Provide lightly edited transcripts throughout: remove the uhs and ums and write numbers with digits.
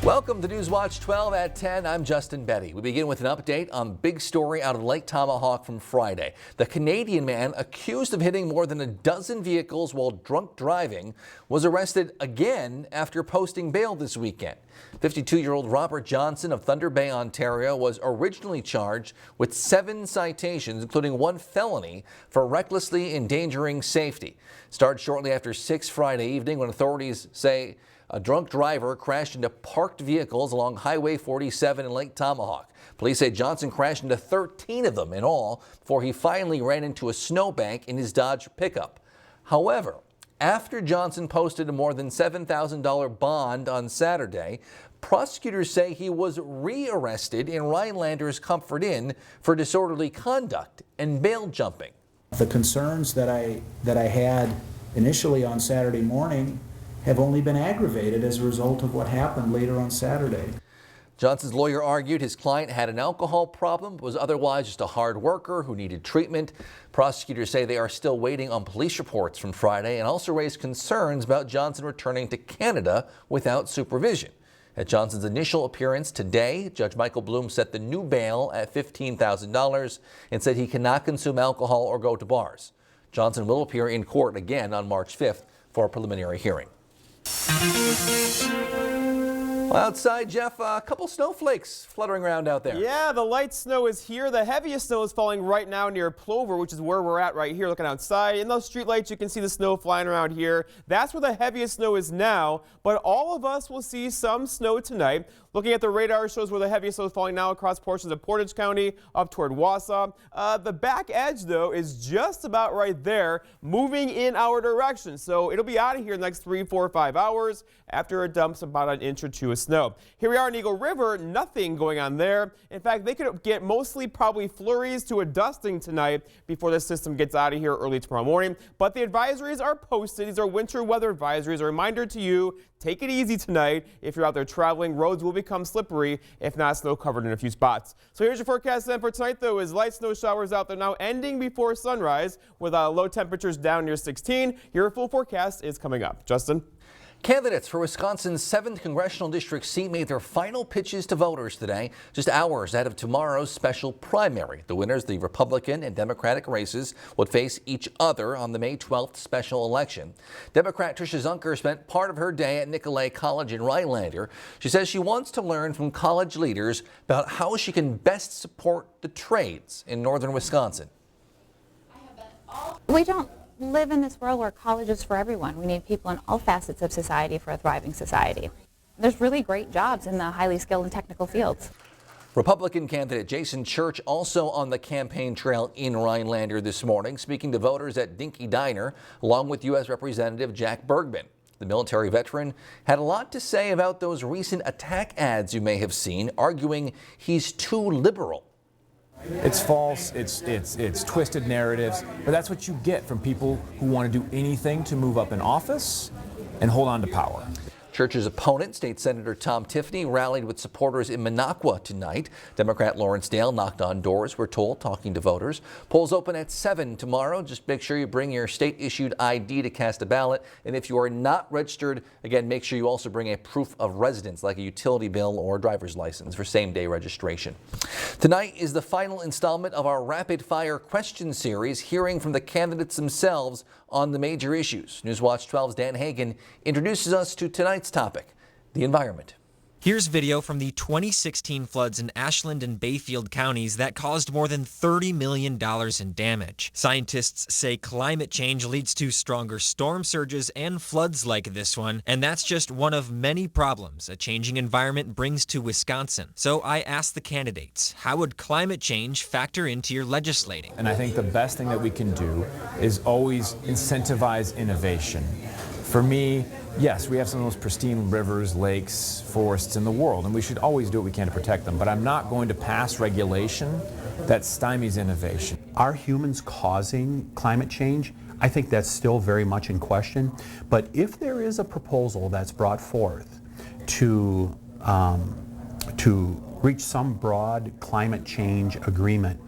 Welcome to Newswatch 12 at 10. I'm Justin Betty. We begin with an update on the big story out of Lake Tomahawk from Friday. The Canadian man accused of hitting more than a dozen vehicles while drunk driving was arrested again after posting bail this weekend. 52-year-old Robert Johnson of Thunder Bay, Ontario, was originally charged with 7 citations, including 1 felony for recklessly endangering safety. Started shortly after 6 Friday evening when authorities say a drunk driver crashed into parked vehicles along Highway 47 in Lake Tomahawk. Police say Johnson crashed into 13 of them in all before he finally ran into a snowbank in his Dodge pickup. However, after Johnson posted a more than $7,000 bond on Saturday, prosecutors say he was rearrested in Rhinelander's Comfort Inn for disorderly conduct and bail jumping. The concerns that I had initially on Saturday morning have only been aggravated as a result of what happened later on Saturday. Johnson's lawyer argued his client had an alcohol problem, was otherwise just a hard worker who needed treatment. Prosecutors say they are still waiting on police reports from Friday and also raised concerns about Johnson returning to Canada without supervision. At Johnson's initial appearance today, Judge Michael Bloom set the new bail at $15,000 and said he cannot consume alcohol or go to bars. Johnson will appear in court again on March 5th for a preliminary hearing. Well, outside, Jeff, a couple snowflakes fluttering around out there. Yeah, the light snow is here. The heaviest snow is falling right now near Plover, which is where we're at right here looking outside. In those street lights, you can see the snow flying around here. That's where the heaviest snow is now, but all of us will see some snow tonight. Looking at the radar shows where the heaviest snow is falling now across portions of Portage County up toward Wausau. The back edge, though, is just about right there, moving in our direction. So it'll be out of here in the next 3, 4, 5 hours after it dumps about an inch or 2 of snow. Here we are in Eagle River, nothing going on there. In fact, they could get mostly probably flurries to a dusting tonight before the system gets out of here early tomorrow morning. But the advisories are posted. These are winter weather advisories. A reminder to you, take it easy tonight. If you're out there traveling, roads will become slippery, if not snow covered in a few spots. So here's your forecast then for tonight, though, is light snow showers out there now ending before sunrise with low temperatures down near 16. Your full forecast is coming up. Justin? Candidates for Wisconsin's 7th congressional district seat made their final pitches to voters today, just hours ahead of tomorrow's special primary. The winners, the Republican and Democratic races, would face each other on the May 12th special election. Democrat Tricia Zunker spent part of her day at Nicolet College in Rhinelander. She says she wants to learn from college leaders about how she can best support the trades in northern Wisconsin. We don't live in this world where college is for everyone. We need people in all facets of society for a thriving society. There's really great jobs in the highly skilled and technical fields. Republican candidate Jason Church also on the campaign trail in Rhinelander this morning, speaking to voters at Dinky Diner, along with U.S. Representative Jack Bergman. The military veteran had a lot to say about those recent attack ads you may have seen, arguing he's too liberal. It's false, it's twisted narratives, but that's what you get from people who want to do anything to move up in office and hold on to power. Church's opponent, State Senator Tom Tiffany, rallied with supporters in Minocqua tonight. Democrat Lawrence Dale knocked on doors, we're told, talking to voters. Polls open at 7 tomorrow. Just make sure you bring your state-issued ID to cast a ballot. And if you are not registered, again, make sure you also bring a proof of residence, like a utility bill or driver's license, for same-day registration. Tonight is the final installment of our rapid-fire question series, hearing from the candidates themselves on the major issues. Newswatch 12's Dan Hagan introduces us to tonight's topic, the environment. Here's video from the 2016 floods in Ashland and Bayfield counties that caused more than $30 million in damage. Scientists say climate change leads to stronger storm surges and floods like this one, and that's just one of many problems a changing environment brings to Wisconsin. So I asked the candidates, how would climate change factor into your legislating? And I think the best thing that we can do is always incentivize innovation. For me, yes, we have some of those pristine rivers, lakes, forests in the world, and we should always do what we can to protect them. But I'm not going to pass regulation that stymies innovation. Are humans causing climate change? I think that's still very much in question. But if there is a proposal that's brought forth to reach some broad climate change agreement,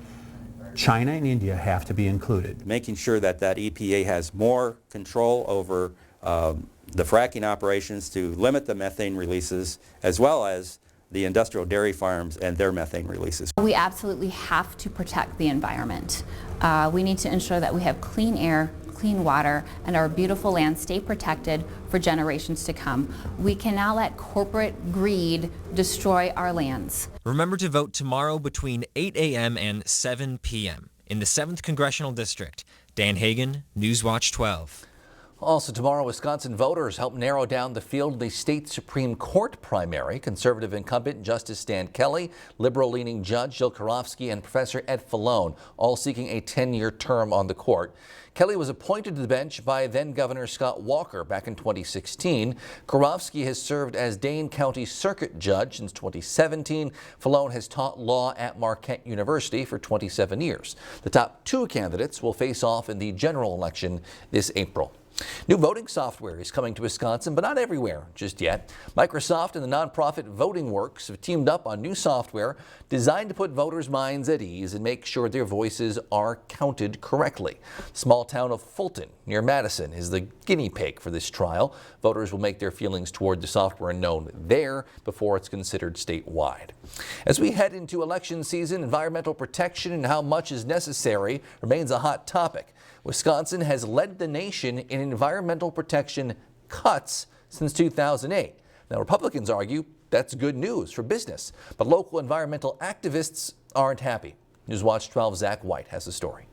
China and India have to be included. Making sure that EPA has more control over the fracking operations to limit the methane releases, as well as the industrial dairy farms and their methane releases. We absolutely have to protect the environment. We need to ensure that we have clean air, clean water, and our beautiful land stay protected for generations to come. We cannot let corporate greed destroy our lands. Remember to vote tomorrow between 8 a.m. and 7 p.m. in the 7th Congressional District. Dan Hagan, Newswatch 12. Also tomorrow, Wisconsin voters help narrow down the field of the state Supreme Court primary. Conservative incumbent Justice Stan Kelly, liberal-leaning Judge Jill Karofsky, and Professor Ed Falone, all seeking a 10-year term on the court. Kelly was appointed to the bench by then-Governor Scott Walker back in 2016. Karofsky has served as Dane County Circuit Judge since 2017. Falone has taught law at Marquette University for 27 years. The top two candidates will face off in the general election this April. New voting software is coming to Wisconsin, but not everywhere just yet. Microsoft and the nonprofit Voting Works have teamed up on new software designed to put voters' minds at ease and make sure their voices are counted correctly. The small town of Fulton near Madison is the guinea pig for this trial. Voters will make their feelings toward the software known there before it's considered statewide. As we head into election season, environmental protection and how much is necessary remains a hot topic. Wisconsin has led the nation in environmental protection cuts since 2008. Now, Republicans argue that's good news for business, but local environmental activists aren't happy. Newswatch 12's Zach White has the story.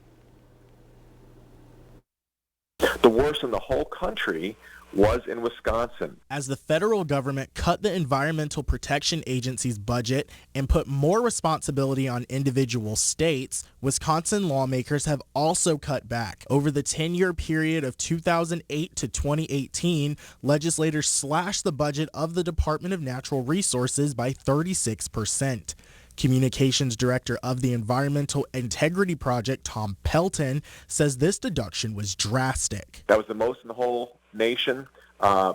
The worst in the whole country was in Wisconsin. As the federal government cut the Environmental Protection Agency's budget and put more responsibility on individual states, Wisconsin lawmakers have also cut back. Over the 10-year period of 2008 to 2018, legislators slashed the budget of the Department of Natural Resources by 36%. Communications director of the Environmental Integrity Project, Tom Pelton, says this deduction was drastic. That was the most in the whole nation,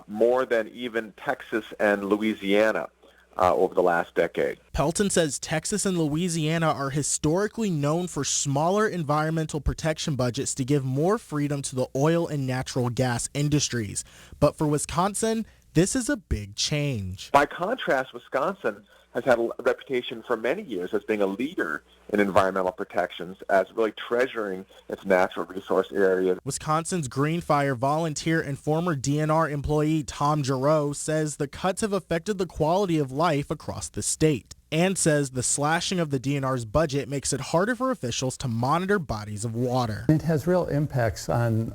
more than even Texas and Louisiana over the last decade. Pelton says Texas and Louisiana are historically known for smaller environmental protection budgets to give more freedom to the oil and natural gas industries. But for Wisconsin, this is a big change. By contrast, Wisconsin has had a reputation for many years as being a leader in environmental protections, as really treasuring its natural resource areas. Wisconsin's Green Fire volunteer and former DNR employee Tom Giroux says the cuts have affected the quality of life across the state, and says the slashing of the DNR's budget makes it harder for officials to monitor bodies of water. It has real impacts on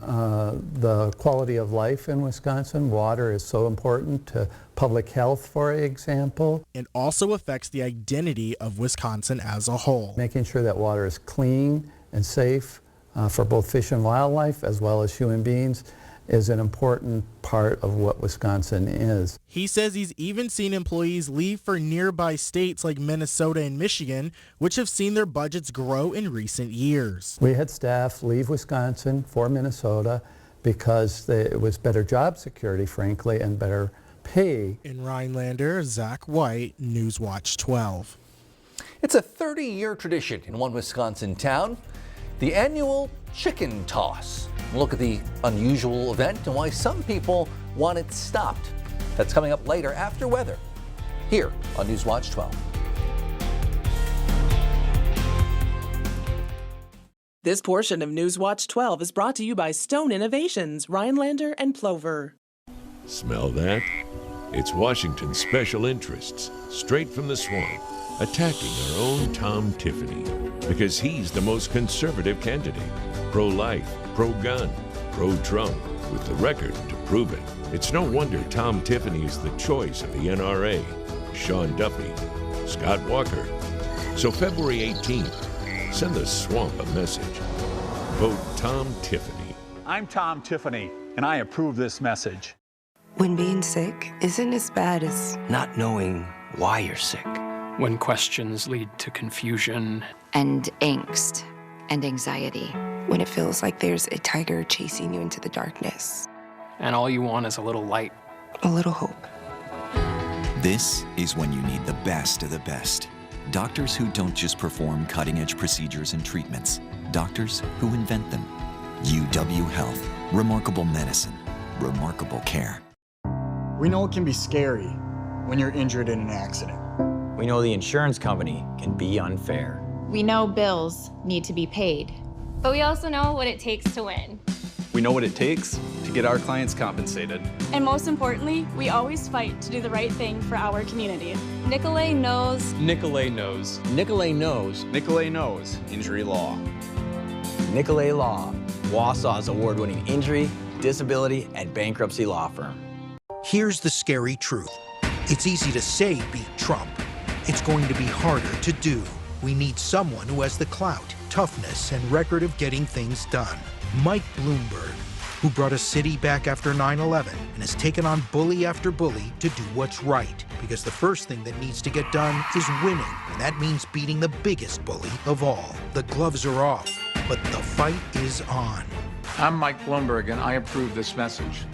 the quality of life in Wisconsin. Water is so important to public health, for example. It also affects the identity of Wisconsin as a whole. Making sure that water is clean and safe for both fish and wildlife as well as human beings is an important part of what Wisconsin is. He says he's even seen employees leave for nearby states like Minnesota and Michigan, which have seen their budgets grow in recent years. We had staff leave Wisconsin for Minnesota because it was better job security, frankly, and better pay. In Rhinelander, Zach White, Newswatch 12. It's a 30-year tradition in one Wisconsin town, the annual chicken toss. Look at the unusual event and why some people want it stopped. That's coming up later after weather, here on Newswatch 12. This portion of Newswatch 12 is brought to you by Stone Innovations, Rhinelander and Plover. Smell that? It's Washington's special interests, straight from the swamp, attacking our own Tom Tiffany, because he's the most conservative candidate. Pro-life, pro-gun, pro-Trump, with the record to prove it. It's no wonder Tom Tiffany is the choice of the NRA, Sean Duffy, Scott Walker. So February 18th, send the swamp a message. Vote Tom Tiffany. I'm Tom Tiffany, and I approve this message. When being sick isn't as bad as not knowing why you're sick. When questions lead to confusion and angst and anxiety. When it feels like there's a tiger chasing you into the darkness. And all you want is a little light. A little hope. This is when you need the best of the best. Doctors who don't just perform cutting-edge procedures and treatments. Doctors who invent them. UW Health. Remarkable medicine. Remarkable care. We know it can be scary when you're injured in an accident. We know the insurance company can be unfair. We know bills need to be paid. But we also know what it takes to win. We know what it takes to get our clients compensated. And most importantly, we always fight to do the right thing for our community. Nicolay knows. Nicolay knows. Nicolay knows. Nicolay knows injury law. Nicolay Law, Wausau's award-winning injury, disability, and bankruptcy law firm. Here's the scary truth. It's easy to say beat Trump. It's going to be harder to do. We need someone who has the clout, toughness, and record of getting things done. Mike Bloomberg, who brought a city back after 9/11 and has taken on bully after bully to do what's right. Because the first thing that needs to get done is winning, and that means beating the biggest bully of all. The gloves are off, but the fight is on. I'm Mike Bloomberg, and I approve this message.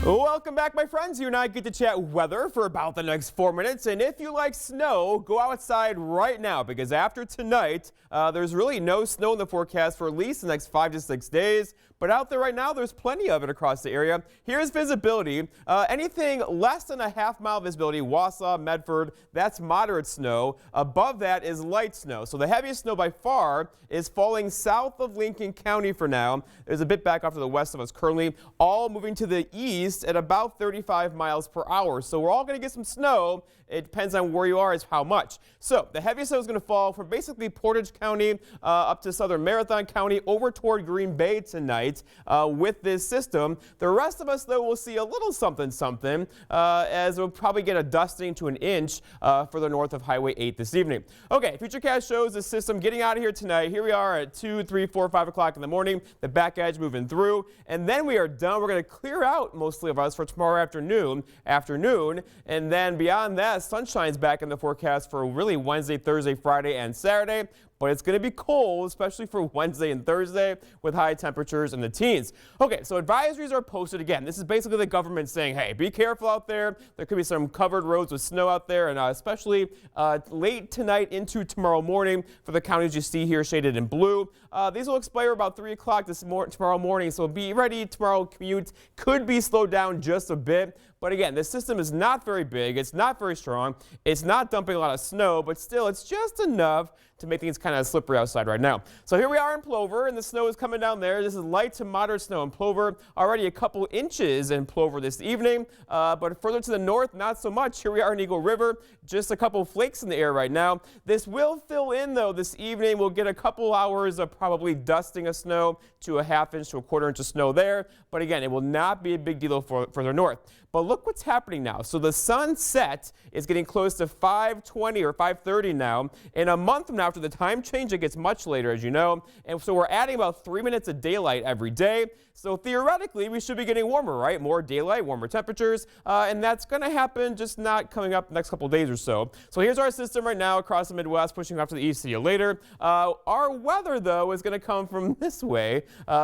Welcome back, my friends. You and I get to chat weather for about the next 4 minutes. And if you like snow, go outside right now, because after tonight, there's really no snow in the forecast for at least the next 5 to 6 days. But out there right now, there's plenty of it across the area. Here's visibility. Anything less than a half-mile visibility, Wausau, Medford, that's moderate snow. Above that is light snow. So the heaviest snow by far is falling south of Lincoln County for now. There's a bit back off to the west of us currently, all moving to the east at about 35 miles per hour. So we're all going to get some snow. It depends on where you are as how much. So the heaviest snow is going to fall from basically Portage County up to southern Marathon County over toward Green Bay tonight with this system. The rest of us, though, will see a little something as we'll probably get a dusting to an inch further north of Highway 8 this evening. Okay, Futurecast shows the system getting out of here tonight. Here we are at 2, 3, 4, 5 o'clock in the morning. The back edge moving through, and then we are done. We're going to clear out mostly of us for tomorrow afternoon, and then beyond that, sunshine's back in the forecast for really Wednesday, Thursday, Friday, and Saturday. But it's going to be cold, especially for Wednesday and Thursday, with high temperatures in the teens. Okay, so advisories are posted again. This is basically the government saying, hey, be careful out there. There could be some covered roads with snow out there, and especially late tonight into tomorrow morning for the counties you see here shaded in blue. These will expire about 3 o'clock tomorrow morning, so be ready. Tomorrow commute could be slowed down just a bit. But again, this system is not very big. It's not very strong. It's not dumping a lot of snow, but still, it's just enough to make things kind of slippery outside right now. So here we are in Plover, and the snow is coming down there. This is light to moderate snow in Plover. Already a couple inches in Plover this evening, but further to the north, not so much. Here we are in Eagle River, just a couple flakes in the air right now. This will fill in, though, this evening. We'll get a couple hours of probably dusting of snow to a half inch to a quarter inch of snow there. But again, it will not be a big deal further north. But look what's happening now. So the sunset is getting close to 5:20 or 5:30 now. In a month from now, after the time change, it gets much later, as you know. And so we're adding about 3 minutes of daylight every day. So theoretically, we should be getting warmer, right? More daylight, warmer temperatures, and that's going to happen, just not coming up the next couple of days or so. So here's our system right now across the Midwest, pushing off to the east. See you later. Our weather, though, is going to come from this way,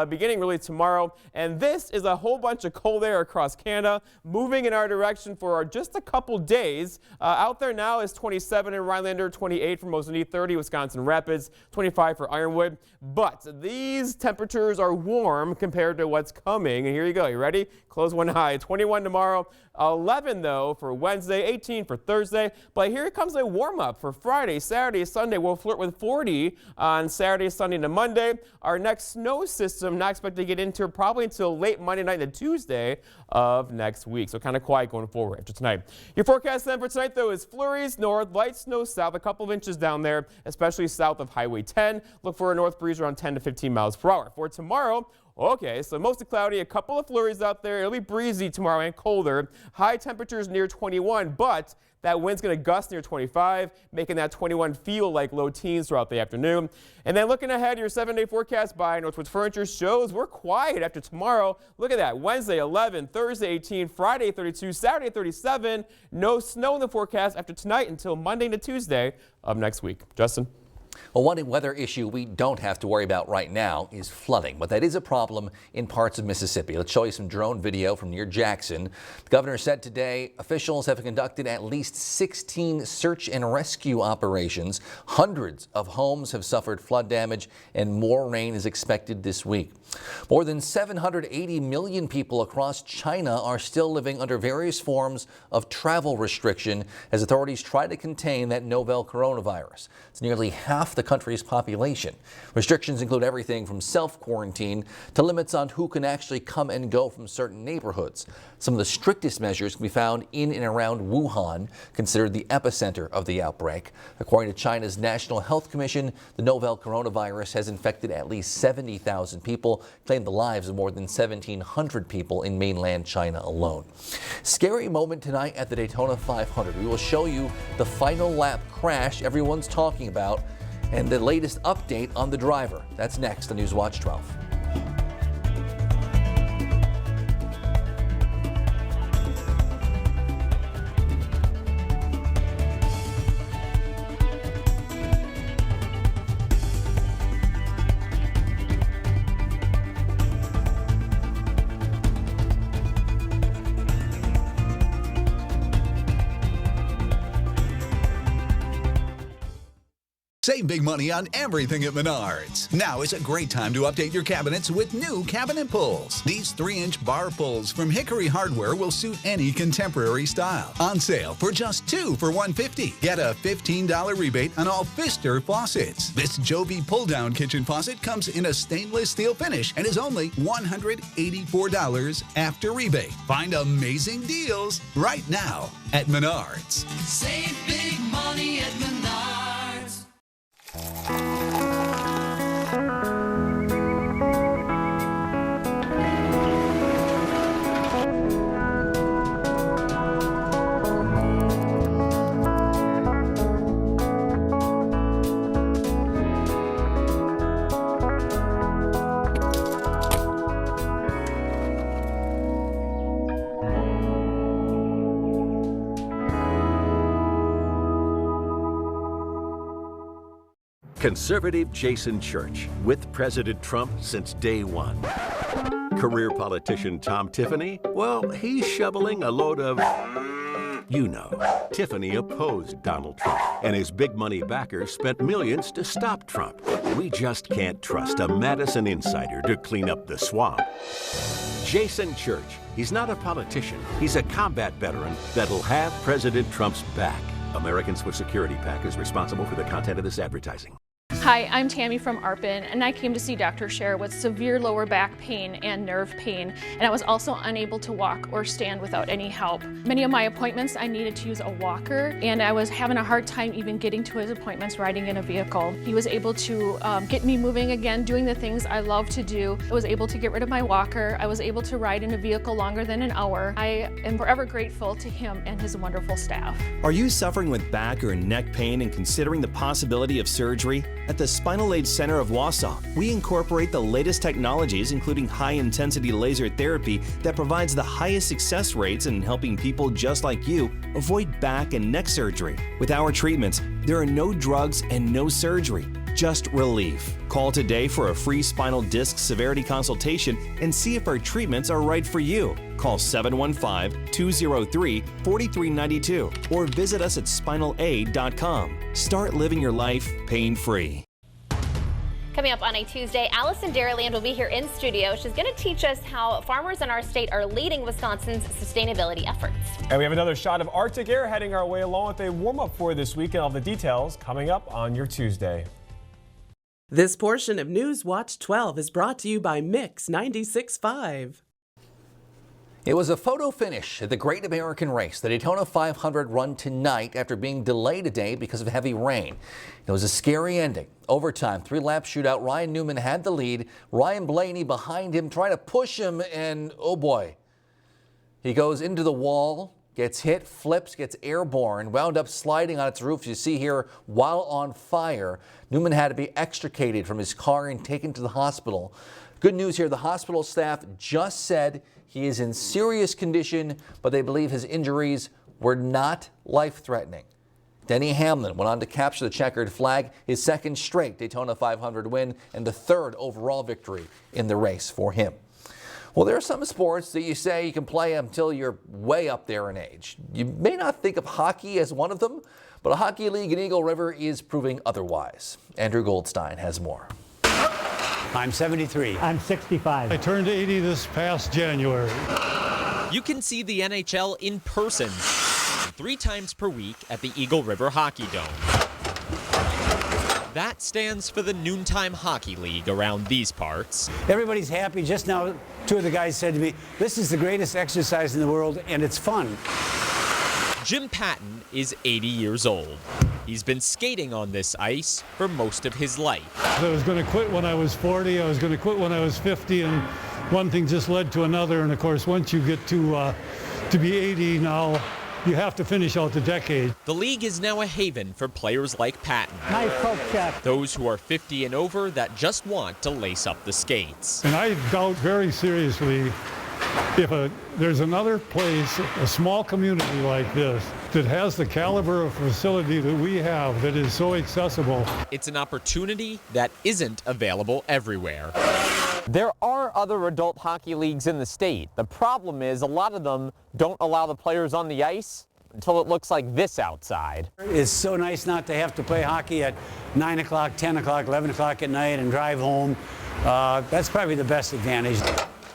beginning really tomorrow. And this is a whole bunch of cold air across Canada, moving in our direction for just a couple days. Out there now is 27 in Rhinelander, 28 for Mosinee, 30 Wisconsin Rapids, 25 for Ironwood. But these temperatures are warm compared to what's coming. And here you go. You ready? Close one eye. 21 tomorrow. 11, though, for Wednesday, 18 for Thursday. But here comes a warm-up for Friday, Saturday, Sunday. We'll flirt with 40 on Saturday, Sunday, and Monday. Our next snow system not expected to get into probably until late Monday night and Tuesday of next week. So kind of quiet going forward after tonight. Your forecast then for tonight, though, is flurries north, light snow south, a couple of inches down there, especially south of Highway 10. Look for a north breeze around 10 to 15 miles per hour. For tomorrow, okay, so mostly cloudy, a couple of flurries out there. It'll be breezy tomorrow and colder. High temperatures near 21, but that wind's going to gust near 25, making that 21 feel like low teens throughout the afternoon. And then looking ahead, your 7-day forecast by Northwoods Furniture shows we're quiet after tomorrow. Look at that. Wednesday, 11, Thursday, 18, Friday, 32, Saturday, 37. No snow in the forecast after tonight until Monday to Tuesday of next week. Justin? Well, one weather issue we don't have to worry about right now is flooding, but that is a problem in parts of Mississippi. Let's show you some drone video from near Jackson. The governor said today officials have conducted at least 16 search and rescue operations. Hundreds of homes have suffered flood damage and more rain is expected this week. More than 780 million people across China are still living under various forms of travel restriction as authorities try to contain that novel coronavirus. It's nearly half the country's population. Restrictions include everything from self-quarantine to limits on who can actually come and go from certain neighborhoods. Some of the strictest measures can be found in and around Wuhan, considered the epicenter of the outbreak. According to China's National Health Commission, the novel coronavirus has infected at least 70,000 people, claimed the lives of more than 1,700 people in mainland China alone. Scary moment tonight at the Daytona 500. We will show you the final lap crash everyone's talking about and the latest update on the driver. That's next on Newswatch 12. Save big money on everything at Menards. Now is a great time to update your cabinets with new cabinet pulls. These 3-inch bar pulls from Hickory Hardware will suit any contemporary style. On sale for just $2 for $150. Get a $15 rebate on all Pfister faucets. This Joby pull-down kitchen faucet comes in a stainless steel finish and is only $184 after rebate. Find amazing deals right now at Menards. Save big money at Menards. Conservative Jason Church, with President Trump since day one. Career politician Tom Tiffany, well, he's shoveling a load of, you know. Tiffany opposed Donald Trump, and his big money backers spent millions to stop Trump. We just can't trust a Madison insider to clean up the swamp. Jason Church, he's not a politician, he's a combat veteran that'll have President Trump's back. Americans for Security PAC is responsible for the content of this advertising. Hi, I'm Tammy from ARPAN, and I came to see Dr. Scher with severe lower back pain and nerve pain, and I was also unable to walk or stand without any help. Many of my appointments I needed to use a walker, and I was having a hard time even getting to his appointments riding in a vehicle. He was able to get me moving again, doing the things I love to do. I was able to get rid of my walker. I was able to ride in a vehicle longer than an hour. I am forever grateful to him and his wonderful staff. Are you suffering with back or neck pain and considering the possibility of surgery? At the Spinal Aid Center of Wausau, we incorporate the latest technologies, including high-intensity laser therapy that provides the highest success rates in helping people just like you avoid back and neck surgery. With our treatments, there are no drugs and no surgery, just relief. Call today for a free spinal disc severity consultation and see if our treatments are right for you. Call 715-203-4392 or visit us at spinalaid.com. Start living your life pain-free. Coming up on a Tuesday, Allison Dairyland will be here in studio. She's going to teach us how farmers in our state are leading Wisconsin's sustainability efforts. And we have another shot of Arctic air heading our way along with a warm-up for this weekend. All the details coming up on your Tuesday. This portion of Newswatch 12 is brought to you by Mix 96.5. It was a photo finish at the Great American Race, the Daytona 500 run tonight after being delayed a day because of heavy rain. It was a scary ending. Overtime, 3-lap shootout. Ryan Newman had the lead. Ryan Blaney behind him trying to push him, and oh boy. He goes into the wall, gets hit, flips, gets airborne, wound up sliding on its roof, you see here, while on fire. Newman had to be extricated from his car and taken to the hospital. Good news here, the hospital staff just said he is in serious condition, but they believe his injuries were not life-threatening. Denny Hamlin went on to capture the checkered flag, his second straight Daytona 500 win and the third overall victory in the race for him. Well, there are some sports that you say you can play until you're way up there in age. You may not think of hockey as one of them, but a hockey league in Eagle River is proving otherwise. Andrew Goldstein has more. I'm 73. I'm 65. I turned 80 this past January. You can see the NHL in person 3 times per week at the Eagle River Hockey Dome. That stands for the Noontime Hockey League around these parts. Everybody's happy. Just now, 2 of the guys said to me, this is the greatest exercise in the world, and it's fun. Jim Patton is 80 years old. He's been skating on this ice for most of his life. I was going to quit when I was 40. I was going to quit when I was 50, and one thing just led to another. And of course, once you get to be 80 now, you have to finish out the decade. The league is now a haven for players like Patton. Nice poke check. Those who are 50 and over that just want to lace up the skates. And I doubt very seriously if there's another place, a small community like this, that has the caliber of facility that we have that is so accessible. It's an opportunity that isn't available everywhere. There are other adult hockey leagues in the state. The problem is a lot of them don't allow the players on the ice until it looks like this outside. It's so nice not to have to play hockey at 9 o'clock, 10 o'clock, 11 o'clock at night and drive home. That's probably the best advantage.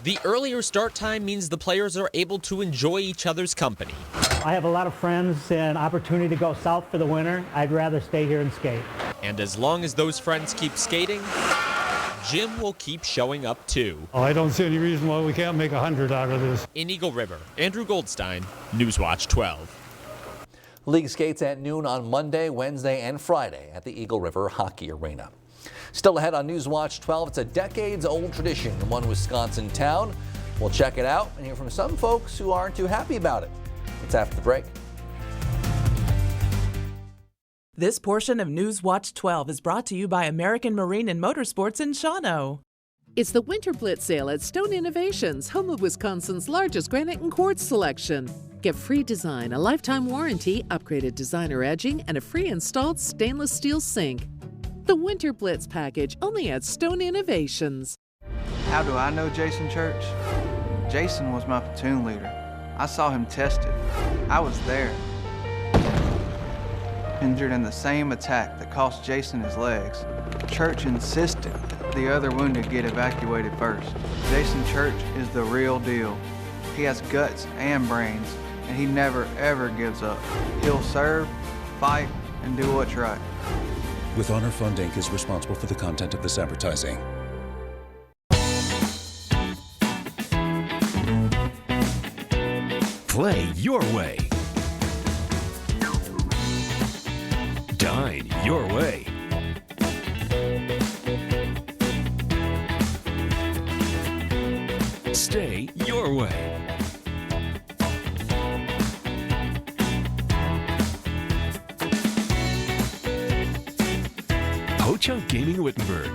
The earlier start time means the players are able to enjoy each other's company. I have a lot of friends and opportunity to go south for the winter. I'd rather stay here and skate. And as long as those friends keep skating, Jim will keep showing up too. I don't see any reason why we can't make 100 out of this. In Eagle River, Andrew Goldstein, Newswatch 12. League skates at noon on Monday, Wednesday, and Friday at the Eagle River Hockey Arena. Still ahead on Newswatch 12, it's a decades-old tradition in one Wisconsin town. We'll check it out and hear from some folks who aren't too happy about it. It's after the break. This portion of Newswatch 12 is brought to you by American Marine and Motorsports in Shawano. It's the Winter Blitz sale at Stone Innovations, home of Wisconsin's largest granite and quartz selection. Get free design, a lifetime warranty, upgraded designer edging, and a free installed stainless steel sink. The Winter Blitz package, only at Stone Innovations. How do I know Jason Church? Jason was my platoon leader. I saw him tested. I was there. Injured in the same attack that cost Jason his legs. Church insisted the other wounded get evacuated first. Jason Church is the real deal. He has guts and brains, and he never ever gives up. He'll serve, fight, and do what's right. With Honor Fund Inc. is responsible for the content of this advertising. Play your way. Dine your way. Stay your way. Ho-Chunk Gaming Wittenberg.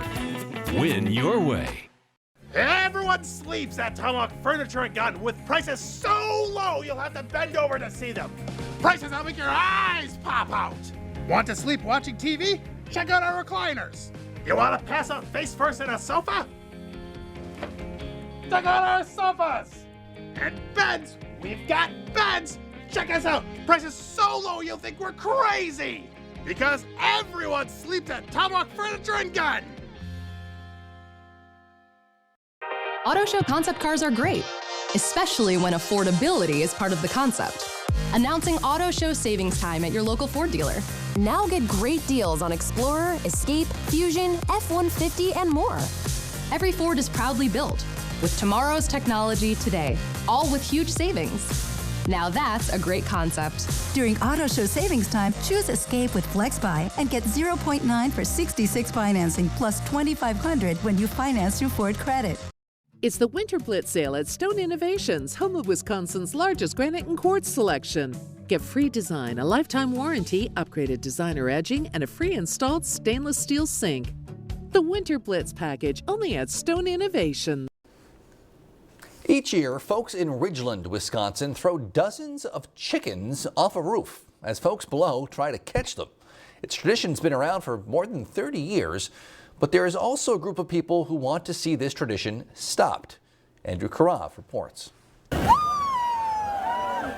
Win your way. Everyone sleeps at Tomahawk Furniture and Gun with prices so low you'll have to bend over to see them. Prices that'll make your eyes pop out. Want to sleep watching TV? Check out our recliners. You want to pass out face first in a sofa? Check out our sofas. And beds. We've got beds. Check us out. Prices so low you'll think we're crazy. Because everyone sleeps at Tomahawk Furniture and Gun. Auto Show concept cars are great, especially when affordability is part of the concept. Announcing Auto Show savings time at your local Ford dealer. Now get great deals on Explorer, Escape, Fusion, F-150, and more. Every Ford is proudly built with tomorrow's technology today, all with huge savings. Now that's a great concept. During Auto Show savings time, choose Escape with FlexBuy and get 0.9 for 66 financing plus $2,500 when you finance through Ford Credit. It's the Winter Blitz sale at Stone Innovations, home of Wisconsin's largest granite and quartz selection. Get free design, a lifetime warranty, upgraded designer edging, and a free installed stainless steel sink. The Winter Blitz package, only at Stone Innovations. Each year, folks in Ridgeland, Wisconsin throw dozens of chickens off a roof as folks below try to catch them. Its tradition's been around for more than 30 years, but there is also a group of people who want to see this tradition stopped. Andrew Karav reports.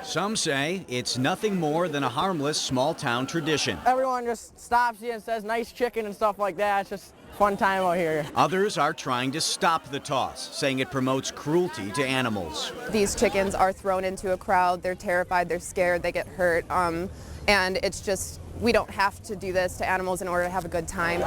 Some say it's nothing more than a harmless small-town tradition. Everyone just stops you and says nice chicken and stuff like that. It's just a fun time out here. Others are trying to stop the toss, saying it promotes cruelty to animals. These chickens are thrown into a crowd. They're terrified, they're scared, they get hurt. And it's just, we don't have to do this to animals in order to have a good time.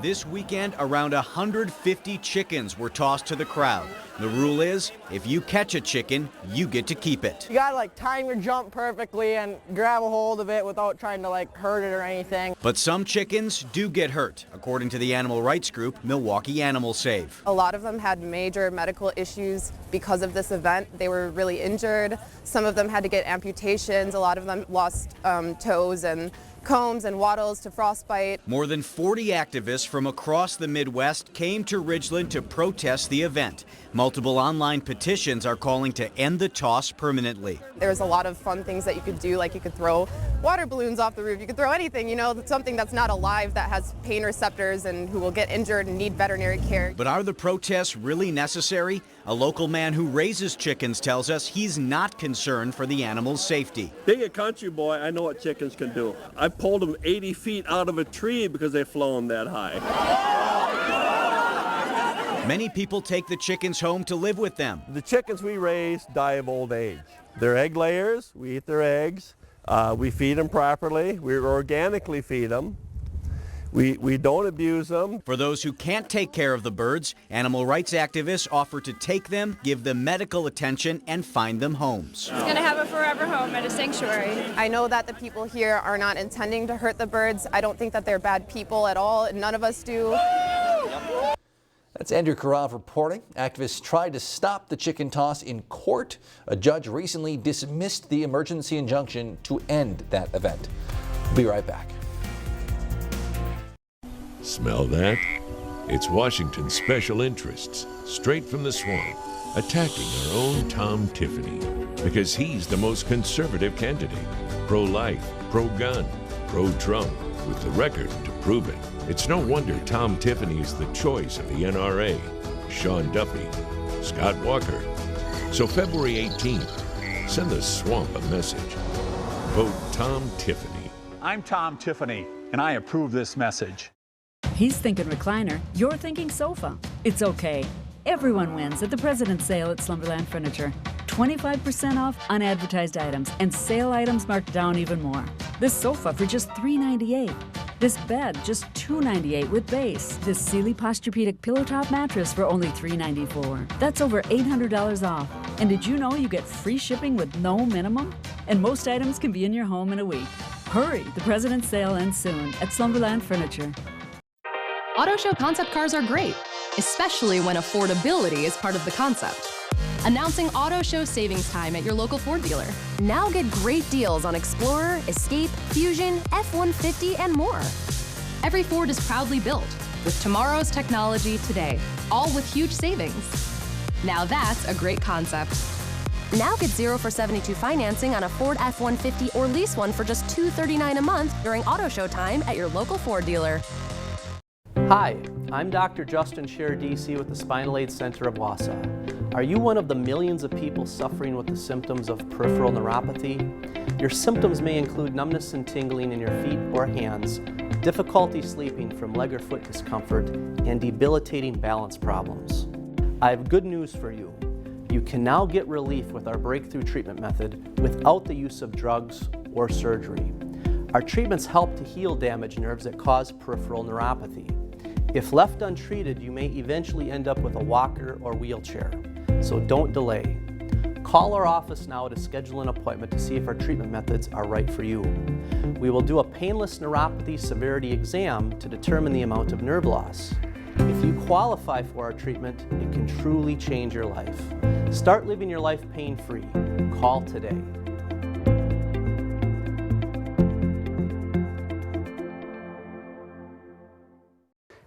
This weekend, around 150 chickens were tossed to the crowd. The rule is, if you catch a chicken, you get to keep it. You gotta time your jump perfectly and grab a hold of it without trying to hurt it or anything. But some chickens do get hurt, according to the animal rights group Milwaukee Animal Save. A lot of them had major medical issues because of this event. They were really injured. Some of them had to get amputations. A lot of them lost toes and combs and wattles to frostbite. More than 40 activists from across the Midwest came to Ridgeland to protest the event. Multiple online petitions are calling to end the toss permanently. There's a lot of fun things that you could do, like you could throw water balloons off the roof, you could throw anything, something that's not alive that has pain receptors and who will get injured and need veterinary care. But are the protests really necessary? A local man who raises chickens tells us he's not concerned for the animals' safety. Being a country boy, I know what chickens can do. I pulled them 80 feet out of a tree because they've flown that high. Many people take the chickens home to live with them. The chickens we raise die of old age. They're egg layers. We eat their eggs. We feed them properly. We organically feed them. We don't abuse them. For those who can't take care of the birds, animal rights activists offer to take them, give them medical attention, and find them homes. It's going to have a forever home at a sanctuary. I know that the people here are not intending to hurt the birds. I don't think that they're bad people at all. None of us do. That's Andrew Karav reporting. Activists tried to stop the chicken toss in court. A judge recently dismissed the emergency injunction to end that event. We'll be right back. Smell that? It's Washington's special interests, straight from the swamp, attacking our own Tom Tiffany. Because he's the most conservative candidate. Pro-life, pro-gun, pro-Trump, with the record to prove it. It's no wonder Tom Tiffany is the choice of the NRA, Sean Duffy, Scott Walker. So February 18th, send the swamp a message. Vote Tom Tiffany. I'm Tom Tiffany, and I approve this message. He's thinking recliner, you're thinking sofa. It's okay. Everyone wins at the President's Sale at Slumberland Furniture. 25% off unadvertised items, and sale items marked down even more. This sofa for just $398. This bed, just $298 with base. This Sealy Posturepedic pillow top mattress for only $394. That's over $800 off. And did you know you get free shipping with no minimum? And most items can be in your home in a week. Hurry, the President's Sale ends soon at Slumberland Furniture. Auto show concept cars are great, especially when affordability is part of the concept. Announcing Auto Show savings time at your local Ford dealer. Now get great deals on Explorer, Escape, Fusion, F-150, and more. Every Ford is proudly built with tomorrow's technology today, all with huge savings. Now that's a great concept. Now get 0 for 72 financing on a Ford F-150 or lease one for just $239 a month during Auto Show time at your local Ford dealer. Hi, I'm Dr. Justin Scher, DC with the Spinal Aid Center of Wausau. Are you one of the millions of people suffering with the symptoms of peripheral neuropathy? Your symptoms may include numbness and tingling in your feet or hands, difficulty sleeping from leg or foot discomfort, and debilitating balance problems. I have good news for you. You can now get relief with our breakthrough treatment method without the use of drugs or surgery. Our treatments help to heal damaged nerves that cause peripheral neuropathy. If left untreated, you may eventually end up with a walker or wheelchair, so don't delay. Call our office now to schedule an appointment to see if our treatment methods are right for you. We will do a painless neuropathy severity exam to determine the amount of nerve loss. If you qualify for our treatment, it can truly change your life. Start living your life pain-free. Call today.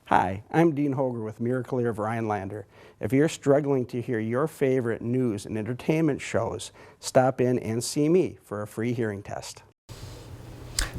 Hi, I'm Dean Hoger with Miracle of Rhinelander. If you're struggling to hear your favorite news and entertainment shows, stop in and see me for a free hearing test.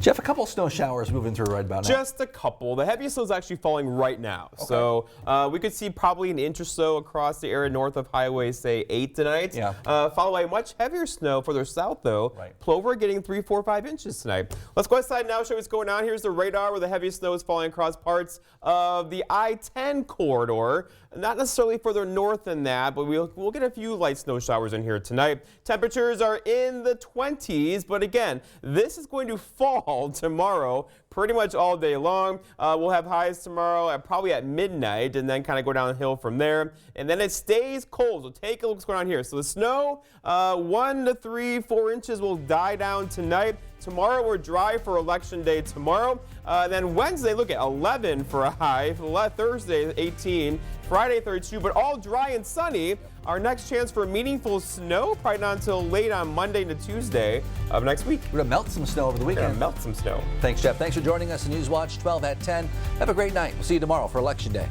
Jeff, a couple snow showers moving through right about now. Just a couple. The heaviest snow is actually falling right now. Okay. So we could see probably an inch or so across the area north of Highway, say 8 tonight. Yeah. Followed by much heavier snow further south, though. Right. Plover getting 3, 4, 5 inches tonight. Let's go outside now, show you what's going on. Here's the radar where the heaviest snow is falling across parts of the I-10 corridor. Not necessarily further north than that, but we'll get a few light snow showers in here tonight. Temperatures are in the 20s, but again, this is going to fall tomorrow pretty much all day long. We'll have highs tomorrow probably at midnight and then kind of go downhill from there. And then it stays cold. So take a look what's going on here. So the snow, 1 to 3, 4 inches will die down tonight. Tomorrow we're dry for election day tomorrow. Then Wednesday, look at 11 for a high. Thursday, 18. Friday, 32, but all dry and sunny. Our next chance for meaningful snow, probably not until late on Monday to Tuesday of next week. We're gonna melt some snow over the weekend. We're gonna melt some snow. Thanks, Jeff. Thanks for joining us in Newswatch 12 at 10. Have a great night. We'll see you tomorrow for Election Day.